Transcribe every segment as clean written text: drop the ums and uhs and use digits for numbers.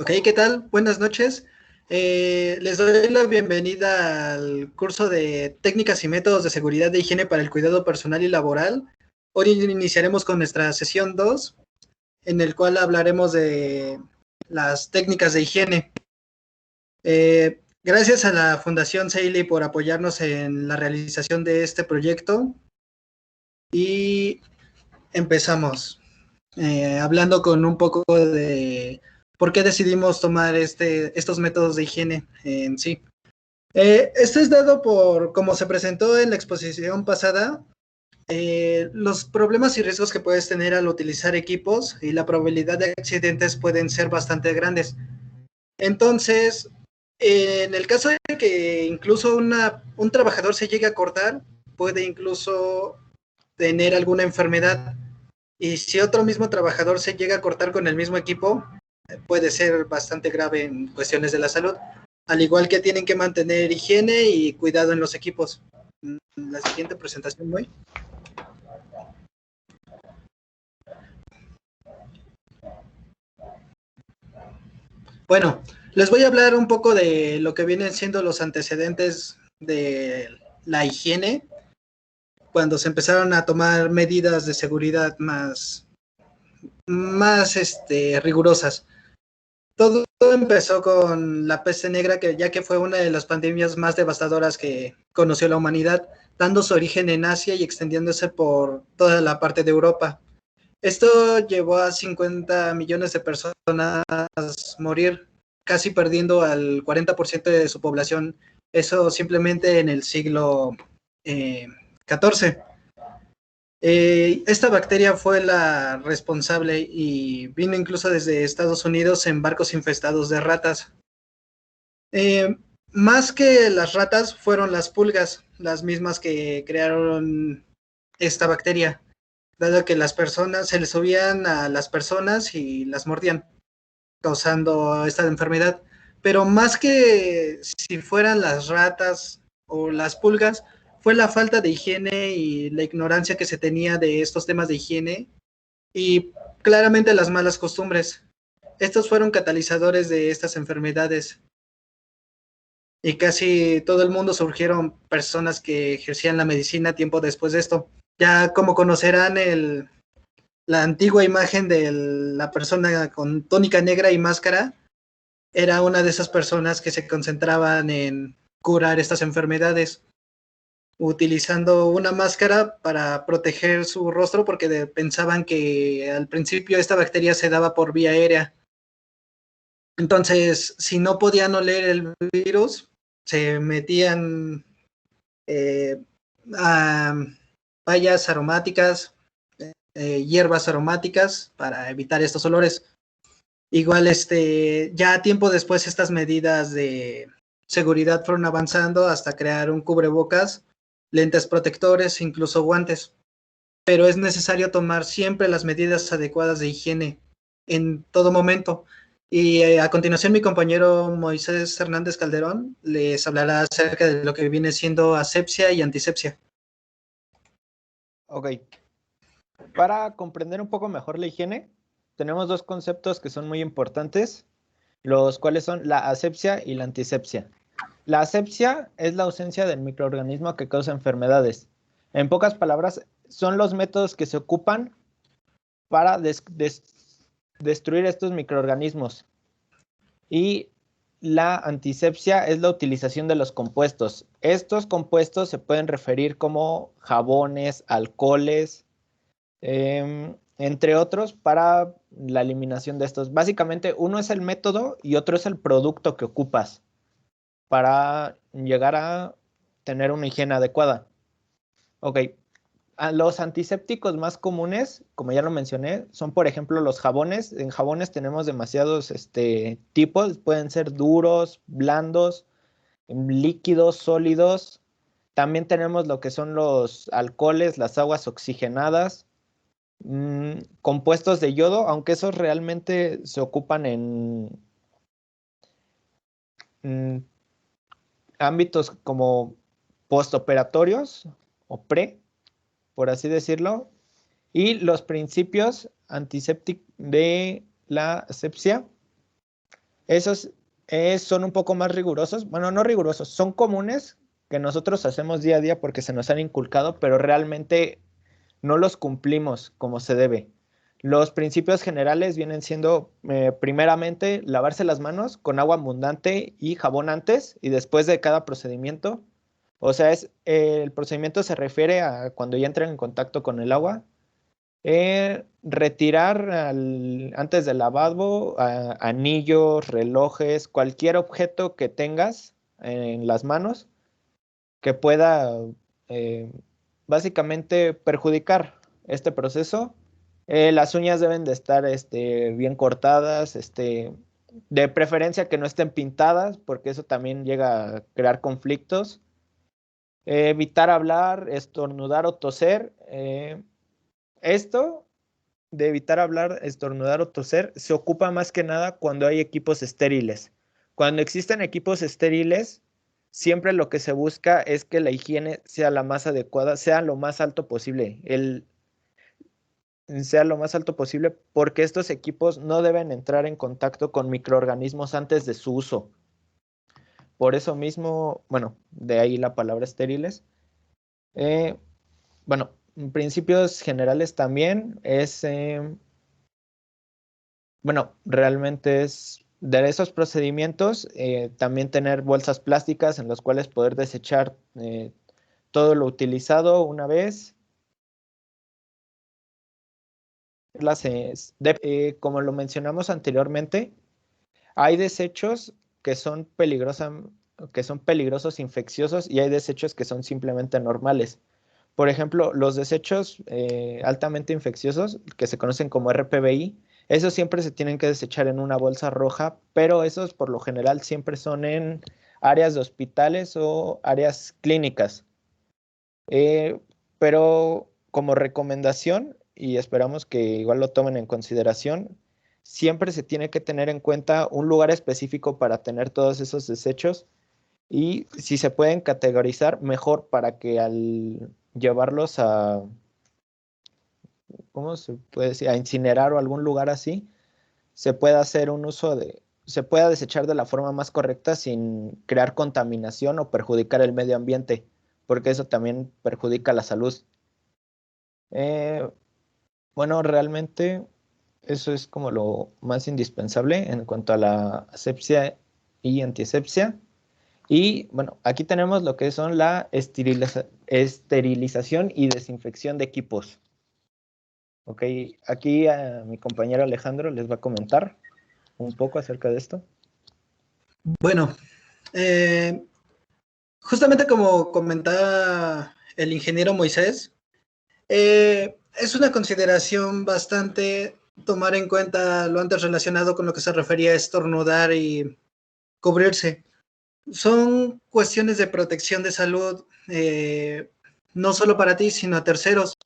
Ok, ¿qué tal? Buenas noches. Les doy la bienvenida al curso de Técnicas y Métodos de Seguridad de Higiene para el Cuidado Personal y Laboral. Hoy iniciaremos con nuestra sesión 2, en el cual hablaremos de las técnicas de higiene. Gracias a la Fundación Seili por apoyarnos en la realización de este proyecto. Y empezamos hablando con un poco de por qué decidimos tomar estos métodos de higiene en sí. Esto es dado por, como se presentó en la exposición pasada, los problemas y riesgos que puedes tener al utilizar equipos y la probabilidad de accidentes pueden ser bastante grandes. Entonces, en el caso de que incluso un trabajador se llegue a cortar, puede incluso tener alguna enfermedad. Y si otro mismo trabajador se llega a cortar con el mismo equipo, puede ser bastante grave en cuestiones de la salud. Al igual que tienen que mantener higiene y cuidado en los equipos. La siguiente presentación, muy. Bueno, les voy a hablar un poco de lo que vienen siendo los antecedentes de la higiene cuando se empezaron a tomar medidas de seguridad más rigurosas. Todo empezó con la peste negra, ya que fue una de las pandemias más devastadoras que conoció la humanidad, dando su origen en Asia y extendiéndose por toda la parte de Europa. Esto llevó a 50 millones de personas morir, casi perdiendo al 40% de su población. Eso simplemente en el siglo XIV. Esta bacteria fue la responsable y vino incluso desde Estados Unidos en barcos infestados de ratas. Más que las ratas fueron las pulgas, las mismas que crearon esta bacteria, dado que las personas se les subían a las personas y las mordían, causando esta enfermedad. Pero más que si fueran las ratas o las pulgas, fue la falta de higiene y la ignorancia que se tenía de estos temas de higiene y claramente las malas costumbres. Estos fueron catalizadores de estas enfermedades y casi todo el mundo surgieron personas que ejercían la medicina tiempo después de esto. Ya como conocerán la antigua imagen de la persona con túnica negra y máscara, era una de esas personas que se concentraban en curar estas enfermedades, utilizando una máscara para proteger su rostro porque pensaban que al principio esta bacteria se daba por vía aérea. Entonces, si no podían oler el virus, se metían a bayas aromáticas, hierbas aromáticas para evitar estos olores. Igual, ya tiempo después estas medidas de seguridad fueron avanzando hasta crear un cubrebocas, lentes protectores, incluso guantes. Pero es necesario tomar siempre las medidas adecuadas de higiene en todo momento. Y a continuación mi compañero Moisés Hernández Calderón les hablará acerca de lo que viene siendo asepsia y antisepsia. Ok. Para comprender un poco mejor la higiene, tenemos dos conceptos que son muy importantes, los cuales son la asepsia y la antisepsia. La asepsia es la ausencia del microorganismo que causa enfermedades. En pocas palabras, son los métodos que se ocupan para destruir estos microorganismos. Y la antisepsia es la utilización de los compuestos. Estos compuestos se pueden referir como jabones, alcoholes, entre otros, para la eliminación de estos. Básicamente, uno es el método y otro es el producto que ocupas para llegar a tener una higiene adecuada. Ok. Los antisépticos más comunes, como ya lo mencioné, son por ejemplo los jabones. En jabones tenemos demasiados tipos, pueden ser duros, blandos, líquidos, sólidos. También tenemos lo que son los alcoholes, las aguas oxigenadas, compuestos de yodo, aunque esos realmente se ocupan en ámbitos como postoperatorios o pre, por así decirlo. Y los principios antisépticos de la asepsia Esos son un poco más rigurosos, bueno, no rigurosos, son comunes que nosotros hacemos día a día porque se nos han inculcado, pero realmente no los cumplimos como se debe. Los principios generales vienen siendo, primeramente, lavarse las manos con agua abundante y jabón antes y después de cada procedimiento. O sea, el procedimiento se refiere a cuando ya entran en contacto con el agua. Retirar antes del lavabo anillos, relojes, cualquier objeto que tengas en las manos que pueda eh, básicamente perjudicar este proceso. Las uñas deben de estar bien cortadas, de preferencia que no estén pintadas, porque eso también llega a crear conflictos. Evitar hablar, estornudar o toser. Esto de evitar hablar, estornudar o toser se ocupa más que nada cuando hay equipos estériles. Cuando existen equipos estériles, siempre lo que se busca es que la higiene sea la más adecuada, sea lo más alto posible, sea lo más alto posible, porque estos equipos no deben entrar en contacto con microorganismos antes de su uso. Por eso mismo, bueno, de ahí la palabra estériles. Eh, bueno, en principios generales también es bueno, realmente es de esos procedimientos, también tener bolsas plásticas en las cuales poder desechar todo lo utilizado una vez. Como lo mencionamos anteriormente, hay desechos que son que son peligrosos, infecciosos, y hay desechos que son simplemente normales. Por ejemplo, los desechos altamente infecciosos, que se conocen como RPBI, esos siempre se tienen que desechar en una bolsa roja, pero esos por lo general siempre son en áreas de hospitales o áreas clínicas. Eh, pero como recomendación, y esperamos que igual lo tomen en consideración, siempre se tiene que tener en cuenta un lugar específico para tener todos esos desechos y si se pueden categorizar, mejor para que al llevarlos a, ¿cómo se puede decir? A incinerar o algún lugar así, se pueda hacer un uso se pueda desechar de la forma más correcta sin crear contaminación o perjudicar el medio ambiente, porque eso también perjudica la salud. Eh, bueno, realmente eso es como lo más indispensable en cuanto a la asepsia y antisepsia. Y bueno, aquí tenemos lo que son la esterilización y desinfección de equipos. Ok, aquí mi compañero Alejandro les va a comentar un poco acerca de esto. Bueno, eh, justamente como comentaba el ingeniero Moisés, es una consideración bastante tomar en cuenta lo antes relacionado con lo que se refería a estornudar y cubrirse. Son cuestiones de protección de salud, no solo para ti, sino a terceros,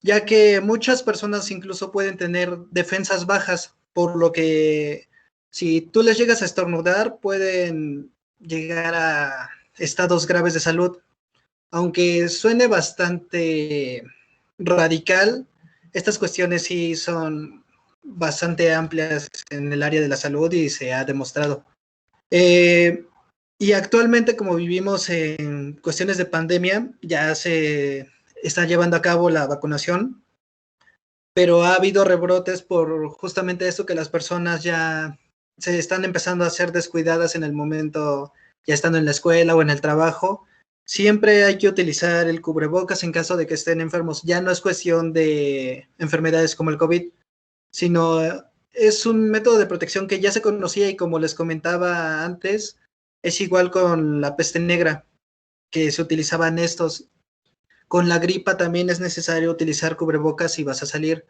ya que muchas personas incluso pueden tener defensas bajas, por lo que si tú les llegas a estornudar, pueden llegar a estados graves de salud. Aunque suene bastante radical, estas cuestiones sí son bastante amplias en el área de la salud y se ha demostrado. Eh, y actualmente, como vivimos en cuestiones de pandemia, ya se está llevando a cabo la vacunación, pero ha habido rebrotes por justamente eso, que las personas ya se están empezando a ser descuidadas en el momento, ya estando en la escuela o en el trabajo. Siempre hay que utilizar el cubrebocas en caso de que estén enfermos. Ya no es cuestión de enfermedades como el COVID, sino es un método de protección que ya se conocía, y como les comentaba antes, es igual con la peste negra, que se utilizaban estos. Con la gripa también es necesario utilizar cubrebocas si vas a salir.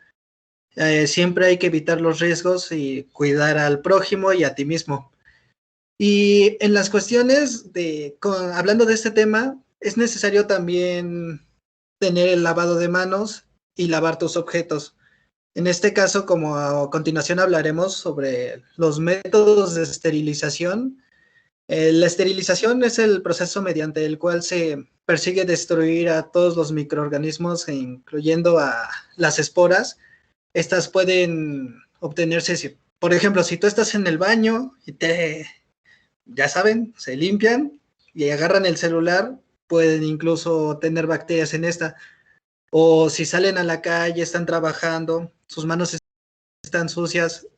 Siempre hay que evitar los riesgos y cuidar al prójimo y a ti mismo. Y en las cuestiones hablando de este tema, es necesario también tener el lavado de manos y lavar tus objetos. En este caso, como a continuación hablaremos sobre los métodos de esterilización. La esterilización es el proceso mediante el cual se persigue destruir a todos los microorganismos, incluyendo a las esporas. Estas pueden obtenerse por ejemplo, si tú estás en el baño y ya saben, se limpian y agarran el celular, pueden incluso tener bacterias en esta. O si salen a la calle, están trabajando, sus manos están sucias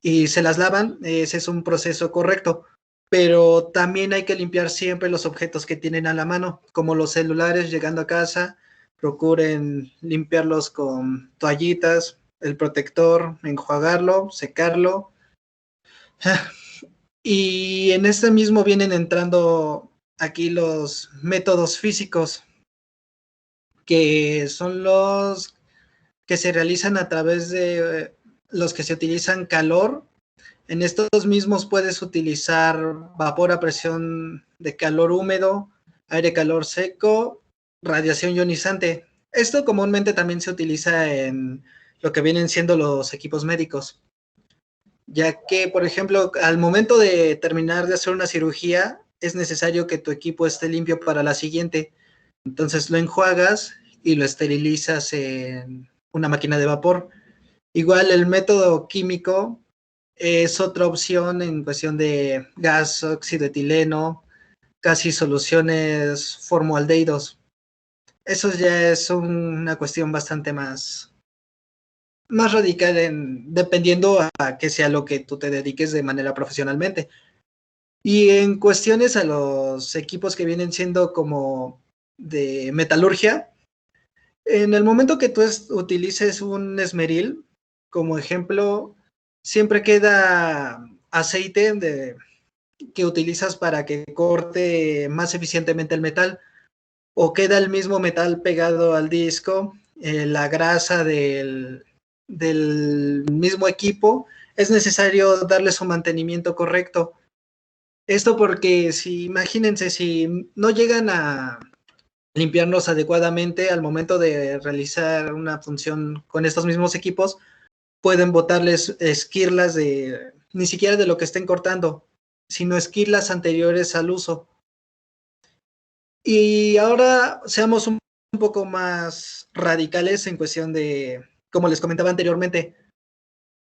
y se las lavan, ese es un proceso correcto. Pero también hay que limpiar siempre los objetos que tienen a la mano, como los celulares llegando a casa, procuren limpiarlos con toallitas, el protector, enjuagarlo, secarlo. Y en este mismo vienen entrando aquí los métodos físicos, que son los que se realizan a través de los que se utilizan calor. En estos mismos puedes utilizar vapor a presión de calor húmedo, aire calor seco, radiación ionizante. Esto comúnmente también se utiliza en lo que vienen siendo los equipos médicos, ya que, por ejemplo, al momento de terminar de hacer una cirugía, es necesario que tu equipo esté limpio para la siguiente. Entonces lo enjuagas y lo esterilizas en una máquina de vapor. Igual el método químico es otra opción en cuestión de gas, óxido de etileno, casi soluciones formaldehídos. Eso ya es una cuestión bastante más radical dependiendo a que sea lo que tú te dediques de manera profesionalmente. Y en cuestiones a los equipos que vienen siendo como de metalurgia, en el momento que tú utilices un esmeril, como ejemplo, siempre queda aceite que utilizas para que corte más eficientemente el metal, o queda el mismo metal pegado al disco, la grasa del mismo equipo, es necesario darle su mantenimiento correcto. Esto porque si, imagínense, si no llegan a limpiarlos adecuadamente al momento de realizar una función con estos mismos equipos, pueden botarles esquirlas ni siquiera de lo que estén cortando, sino esquirlas anteriores al uso. Y ahora seamos un poco más radicales en cuestión de, como les comentaba anteriormente,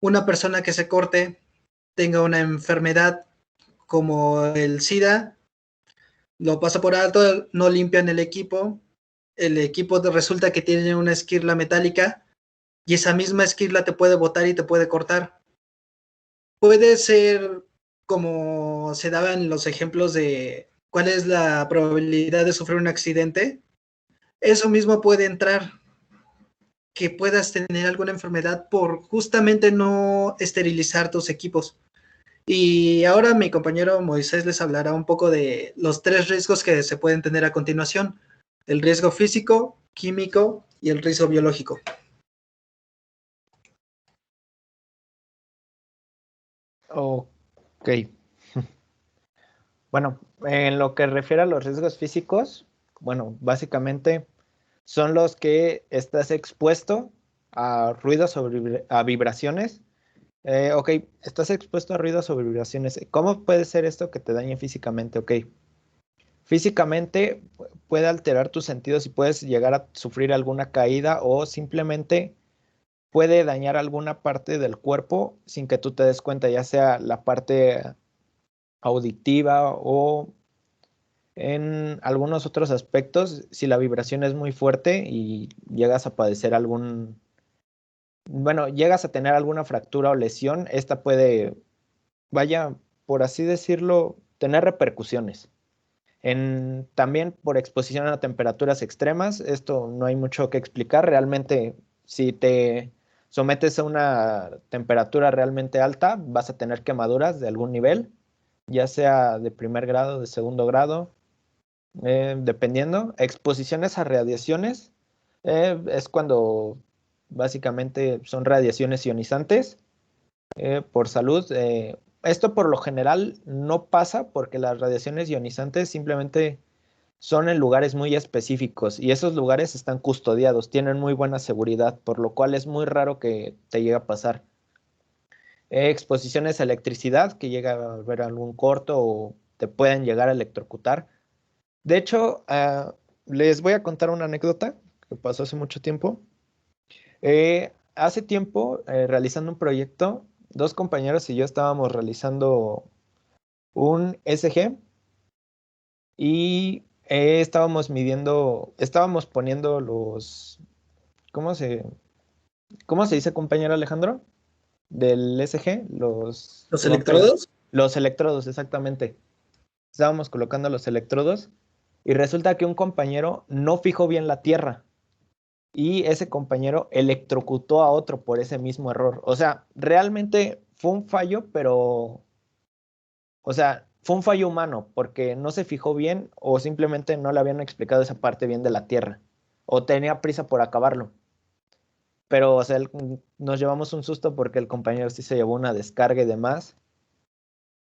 una persona que se corte, tenga una enfermedad como el SIDA, lo pasa por alto, no limpian el equipo resulta que tiene una esquirla metálica y esa misma esquirla te puede botar y te puede cortar. Puede ser como se daban los ejemplos de cuál es la probabilidad de sufrir un accidente. Eso mismo puede entrar, que puedas tener alguna enfermedad por justamente no esterilizar tus equipos. Y ahora mi compañero Moisés les hablará un poco de los 3 riesgos que se pueden tener a continuación: el riesgo físico, químico y el riesgo biológico. Ok. Bueno, en lo que refiere a los riesgos físicos, bueno, básicamente son los que estás expuesto a ruidos o a vibraciones. Ok, estás expuesto a ruidos o vibraciones. ¿Cómo puede ser esto que te dañe físicamente? Ok, físicamente puede alterar tus sentidos y puedes llegar a sufrir alguna caída o simplemente puede dañar alguna parte del cuerpo sin que tú te des cuenta, ya sea la parte auditiva o en algunos otros aspectos, si la vibración es muy fuerte y llegas a padecer bueno, llegas a tener alguna fractura o lesión, esta puede, vaya, por así decirlo, tener repercusiones. También por exposición a temperaturas extremas, esto no hay mucho que explicar. Realmente, si te sometes a una temperatura realmente alta, vas a tener quemaduras de algún nivel, ya sea de primer grado, de segundo grado, dependiendo. Exposiciones a radiaciones es cuando básicamente son radiaciones ionizantes por salud. Esto por lo general no pasa porque las radiaciones ionizantes simplemente son en lugares muy específicos y esos lugares están custodiados, tienen muy buena seguridad, por lo cual es muy raro que te llegue a pasar. Exposiciones a electricidad, que llega a haber algún corto o te pueden llegar a electrocutar. De hecho, les voy a contar una anécdota que pasó hace mucho tiempo. Hace tiempo, realizando un proyecto, dos compañeros y yo estábamos realizando un SG y estábamos poniendo los, ¿cómo cómo se dice, compañero Alejandro? Del SG, Los rompe, electrodos. los electrodos, exactamente. Estábamos colocando los electrodos y resulta que un compañero no fijó bien la tierra y ese compañero electrocutó a otro por ese mismo error. O sea, realmente fue un fallo, pero, o sea, fue un fallo humano porque no se fijó bien o simplemente no le habían explicado esa parte bien de la tierra o tenía prisa por acabarlo. Pero, o sea, nos llevamos un susto porque el compañero sí se llevó una descarga y demás.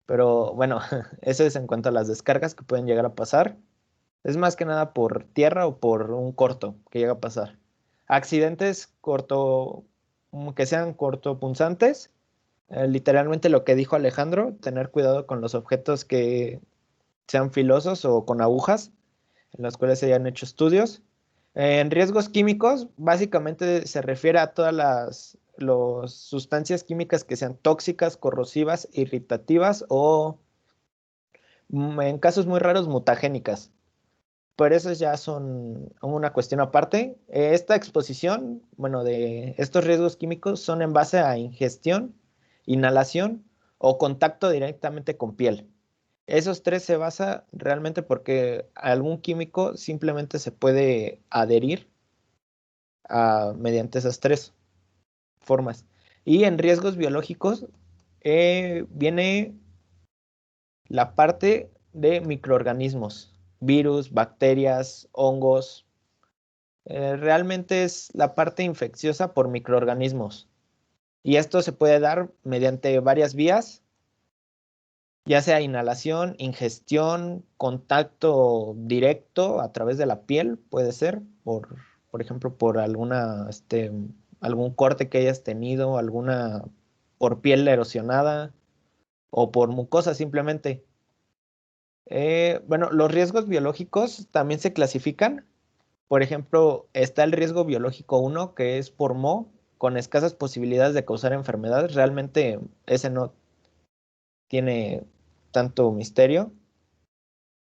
Pero bueno, eso es en cuanto a las descargas que pueden llegar a pasar. Es más que nada por tierra o por un corto que llega a pasar. Accidentes que sean cortopunzantes. Literalmente lo que dijo Alejandro, tener cuidado con los objetos que sean filosos o con agujas, en las cuales se hayan hecho estudios. En riesgos químicos, básicamente se refiere a todas las sustancias químicas que sean tóxicas, corrosivas, irritativas o, en casos muy raros, mutagénicas. Pero esos ya son una cuestión aparte. Esta exposición, bueno, de estos riesgos químicos son en base a ingestión, inhalación o contacto directamente con piel. Esos tres se basa realmente porque algún químico simplemente se puede adherir mediante esas tres formas. Y en riesgos biológicos viene la parte de microorganismos, virus, bacterias, hongos. Realmente es la parte infecciosa por microorganismos. Y esto se puede dar mediante varias vías, ya sea inhalación, ingestión, contacto directo a través de la piel, puede ser, por ejemplo, por algún corte que hayas tenido, por piel erosionada o por mucosa simplemente. Bueno, los riesgos biológicos también se clasifican. Por ejemplo, está el riesgo biológico uno que es por moho, con escasas posibilidades de causar enfermedades. Realmente ese no tiene tanto misterio.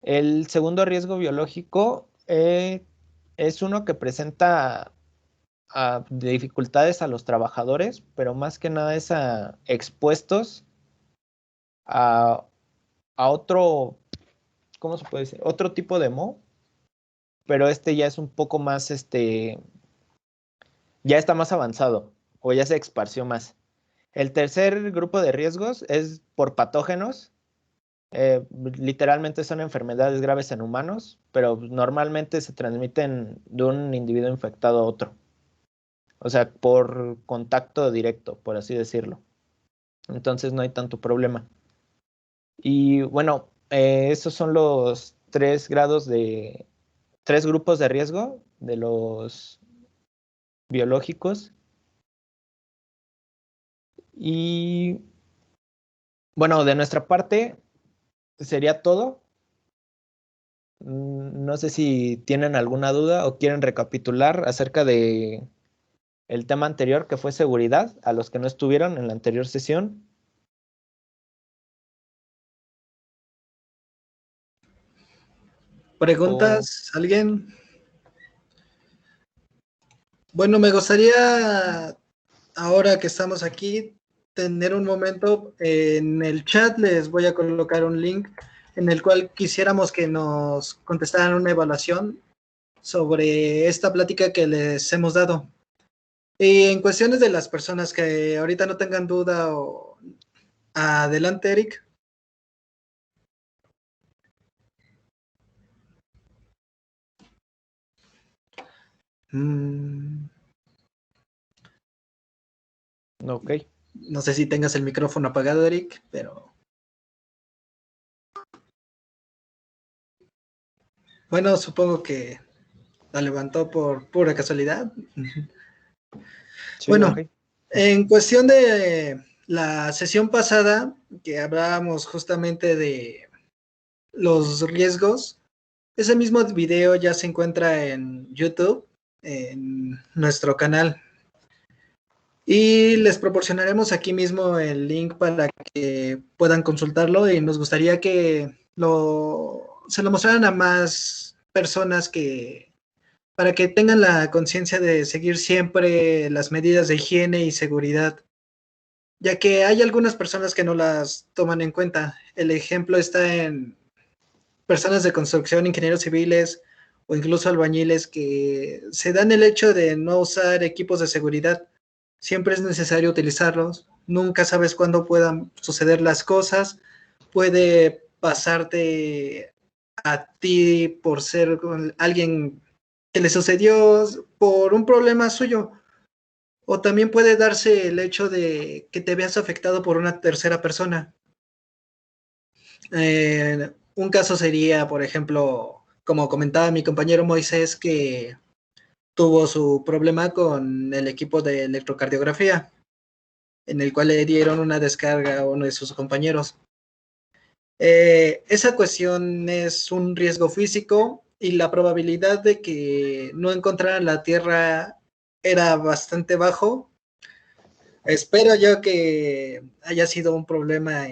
El segundo riesgo biológico es uno que presenta dificultades a los trabajadores, pero más que nada es expuestos a, a otro, ¿cómo se puede decir? Otro tipo de moho, pero este ya es un poco más, ya está más avanzado o ya se esparció más. El tercer grupo de riesgos es por patógenos. Literalmente son enfermedades graves en humanos, pero normalmente se transmiten de un individuo infectado a otro. O sea, por contacto directo, por así decirlo. Entonces no hay tanto problema. Y bueno, esos son los tres grupos de riesgo de los biológicos. Y bueno, de nuestra parte sería todo. No sé si tienen alguna duda o quieren recapitular acerca de el tema anterior que fue seguridad, a los que no estuvieron en la anterior sesión. O ¿Preguntas? ¿Alguien? Bueno, me gustaría, ahora que estamos aquí, tener un momento en el chat. Les voy a colocar un link en el cual quisiéramos que nos contestaran una evaluación sobre esta plática que les hemos dado. Y en cuestiones de las personas que ahorita no tengan duda o adelante, Eric. Mm, ok. no sé si tengas el micrófono apagado, Eric, pero bueno, supongo que la levantó por pura casualidad. Sí, ok. Bueno, en cuestión de la sesión pasada, que hablábamos justamente de los riesgos, ese mismo video ya se encuentra en YouTube, en nuestro canal. Y les proporcionaremos aquí mismo el link para que puedan consultarlo y nos gustaría que se lo mostraran a más personas para que tengan la conciencia de seguir siempre las medidas de higiene y seguridad, ya que hay algunas personas que no las toman en cuenta. El ejemplo está en personas de construcción, ingenieros civiles o incluso albañiles que se dan el hecho de no usar equipos de seguridad. Siempre es necesario utilizarlos. Nunca sabes cuándo puedan suceder las cosas. Puede pasarte a ti por ser alguien que le sucedió por un problema suyo. O también puede darse el hecho de que te veas afectado por una tercera persona. Un caso sería, por ejemplo, como comentaba mi compañero Moisés, que tuvo su problema con el equipo de electrocardiografía, en el cual le dieron una descarga a uno de sus compañeros. Esa cuestión es un riesgo físico y la probabilidad de que no encontraran la Tierra era bastante bajo. Espero yo que haya sido un problema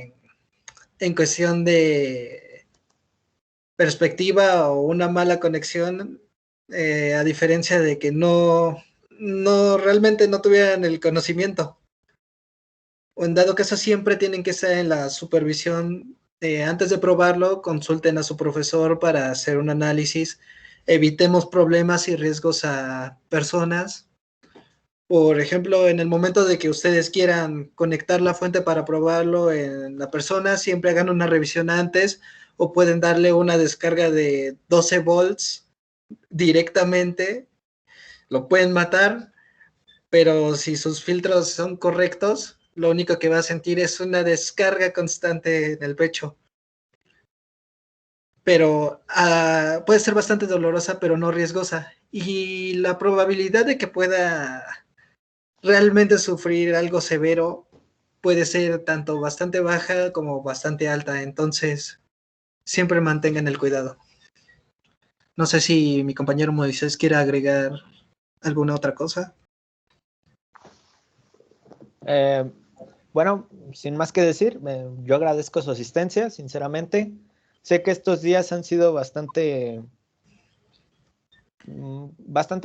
en cuestión de perspectiva o una mala conexión, a diferencia de que no realmente no tuvieran el conocimiento. O en dado caso siempre tienen que estar en la supervisión. Antes de probarlo, consulten a su profesor para hacer un análisis. Evitemos problemas y riesgos a personas. Por ejemplo, en el momento de que ustedes quieran conectar la fuente para probarlo en la persona, siempre hagan una revisión antes o pueden darle una descarga de 12 volts directamente. Lo pueden matar, pero si sus filtros son correctos, lo único que va a sentir es una descarga constante en el pecho. Pero puede ser bastante dolorosa, pero no riesgosa. Y la probabilidad de que pueda realmente sufrir algo severo puede ser tanto bastante baja como bastante alta. Entonces, siempre mantengan el cuidado. No sé si mi compañero Moisés quiere agregar alguna otra cosa. Bueno, sin más que decir, yo agradezco su asistencia, sinceramente. Sé que estos días han sido bastante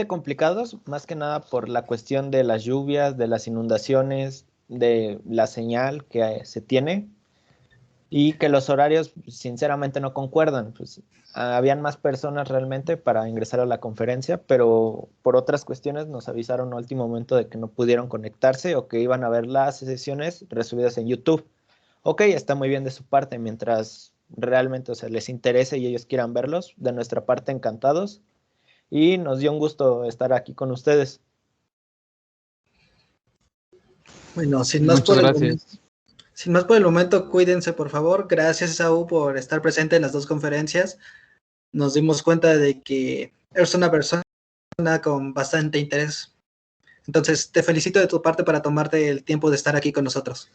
complicados, más que nada por la cuestión de las lluvias, de las inundaciones, de la señal que se tiene y que los horarios sinceramente no concuerdan. Pues, habían más personas realmente para ingresar a la conferencia, pero por otras cuestiones nos avisaron a último momento de que no pudieron conectarse o que iban a ver las sesiones resubidas en YouTube. Ok, está muy bien de su parte, mientras realmente, o sea, les interese y ellos quieran verlos, de nuestra parte encantados. Y nos dio un gusto estar aquí con ustedes. Bueno, Muchas gracias. Sin más por el momento, cuídense por favor. Gracias, Saúl, por estar presente en las dos conferencias. Nos dimos cuenta de que eres una persona con bastante interés. Entonces, te felicito de tu parte para tomarte el tiempo de estar aquí con nosotros.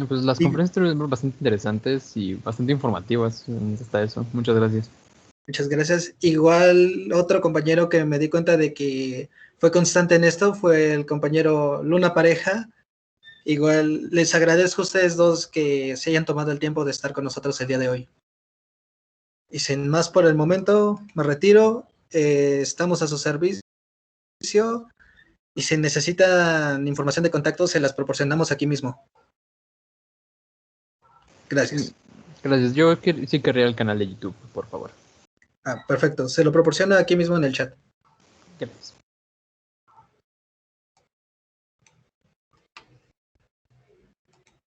Pues las conferencias estuvieron bastante interesantes y bastante informativas hasta eso. Muchas gracias. Muchas gracias. Igual otro compañero que me di cuenta de que fue constante en esto fue el compañero Luna Pareja. Igual les agradezco a ustedes dos que se hayan tomado el tiempo de estar con nosotros el día de hoy. Y sin más por el momento, me retiro. Estamos a su servicio. Y si necesitan información de contacto, se las proporcionamos aquí mismo. Gracias. Gracias. Yo sí querría el canal de YouTube, por favor. Perfecto. Se lo proporciono aquí mismo en el chat. Gracias.